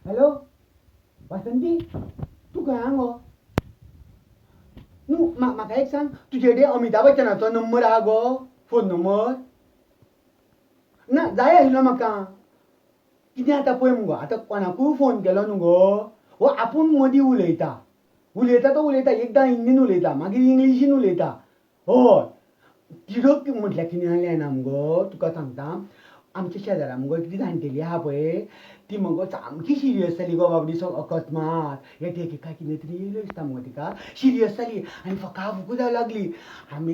Hello वासंती, तू खंय आहा गो? न्हू म्हाका एक सांग, तुजे कडेन अमिताभ बच्चनाचो नंबर आहा गो? फोन नंबर ना जाय आशिल्लो म्हाका. कितें आतां पळय मुगो, आतां कोणाकूय फोन केलो न्हू गो, हो आपूण मदीं उलयता उलयता तो उलयता, एकदां हिंदीन उलयता मागीर इंग्लिशीन उलयता. हय तिडक म्हटल्यार कितें जालें जाणा मुगो, तुका सांगता, आमच्या शेजाऱ्या मुगो कितें जाणटेली आहा पळय, ती मुगो सामकी सिरियस जाली गो बाबडी. अकस्मात एका कितें तरी येयलो दिसता मुगो तिका, सिरियस जाली आनी फकाफुकू जावं लागली. आमी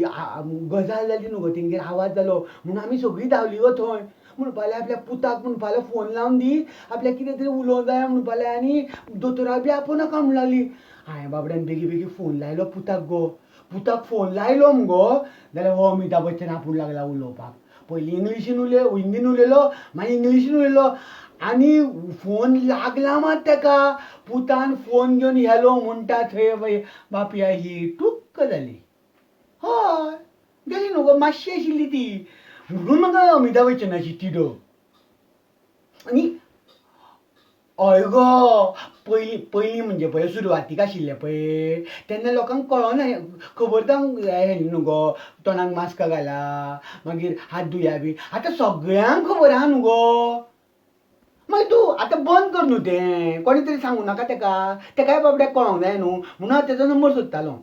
गजाल जाली न्हू गो, तेंगेर आवाज जालो म्हणून आमी सगळीं धांवली गो थंय. म्हणपाक लागली आपल्या पुताक, म्हणपाक लागली फोन लावन दी, आपल्याक कितें तरी उलोवंक जाय म्हणपाक लागली. आनी दोतोराक बी आपोवनाका म्हणूंक लागली. हांवें बाबड्यान बेगी बेगी फोन लायलो पुताक गो. पुताक फोन लायलो मुगो, जाल्यार हो अमिताभ बच्चन आपूण लागला उलोवपाक. पयलीं इंग्लिशीन हिंदीन उलयलो, मागीर इंग्लिशीन उलयलो आनी फोन लागला मात तेका. पुतान फोन घेवन हॅलो म्हणटा थंय बापया ही टुक्क जाली. हय गेली न्हू गो, मातशी आशिल्ली ती. म्हणून म्हाका अमिताभ बच्चनाची तिडक. आनी हय गो, पयलीं म्हणजे पळय सुरवातीक आशिल्लें पळय, तेन्ना लोकांक कळना, खबर जावंक न्हू गो, तोंडाक मास्क घाला, मागीर हात धुया बी. आतां सगळ्यांक खबर आहा न्हू गो. मागीर तूं आतां बंद कर न्हू तें, कोणी तरी सांगूं नाका तेकाय बाबड्याक कळोंक जाय न्हू, म्हणून हांव तेजो नंबर सोदतालो.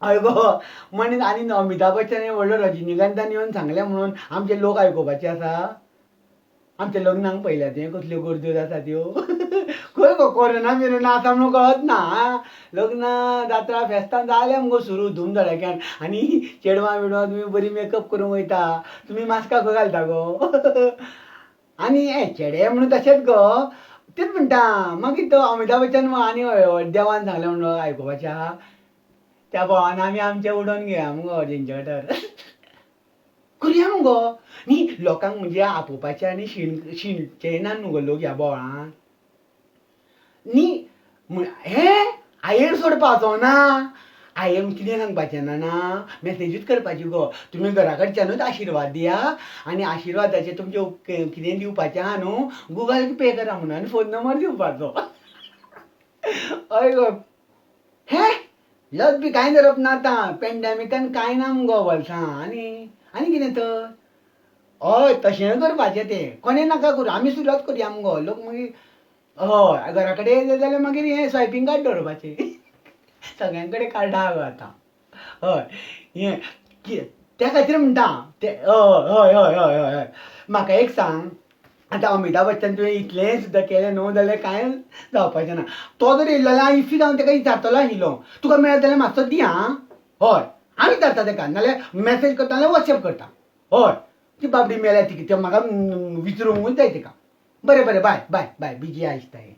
हय गो, मनीस आनी अमिताभ बच्चन व्हडलो रजनीकांतान येवन सांगलें म्हणून आमचे लोक आयकुपाचे आसा. आमच्या लग्नाक पयल्या तें कसल्यो गर्द्यो जाता त्यो. खंय गो कोरोना बिरोना आसा म्हणून कळत ना. लग्नां जात्रा फेस्तां जालें मुगो सुरू धूम धडाक्यान. आनी चेडवां बिडवां तुमी बरी मेकअप करूंक वयता, तुमी मास्का खंय घालता गो? आनी चेडे म्हणून तशेंच गो, तेंच म्हणटा. मागीर तो अमिताभ बच्चन आनी देवान सांगलें म्हणून आयकुपाचें आहा. त्या बोवान आमी आमचें उडोवन घेवया मुगो जेंचे वाठार. करुया मुगो न्ही, लोकांक म्हणजे आपोवपाचें आनी शिणचेय ना न्हू गो लोक ह्या बोवाळान. न्ही हें आयेर सोडपाचो ना. आयेक कितें सांगपाचें ना, मॅसेजूच करपाची गो. तुमी घरा कडच्यानूच आशिर्वाद दिया आनी आशिर्वादाचें तुमचें कितें दिवपाचें आहा न्हू, गुगल पे करा म्हणून आनी फोन नंबर दिवपाचो. हय गो. हें लज बी कांय धरप ना आतां, पॅन्डेमिकान कांय ना मुगो वर्सां. आनी कितें तर. हय तशें करपाचें तें, कोणें नाका करूं, आमी सुरवात करया मुगो. लोक मागीर हय घरा कडेन येयले जाल्यार मागीर हें स्वॅयपींग कार्ड दवरपाचें. सगळ्यां कडेन कार्डां आहा गो आतां. हय हें त्या खातीर म्हणटा तें. हय हय हय हय हय म्हाका एक सांग, आतां अमिताभ बच्चन तुवें इतलें सुद्दां केलें न्हू जाल्यार कांय जावपाचें ना. तो जर येयलो जाल्यार इफ्फी जावन तेका विचारतलो आशिल्लो, तुका मेळत जाल्यार मातसो दी आं. हय हांव विचारता तेका, नाल्यार मॅसेज करता नाल्यार वॉट्सॅप करता. हय ती बाबडी मेल्या ती म्हाका विचरूंकूच जाय तेका. बरें बरें बाय बाय बाय, बिजी आहा दिसता हें.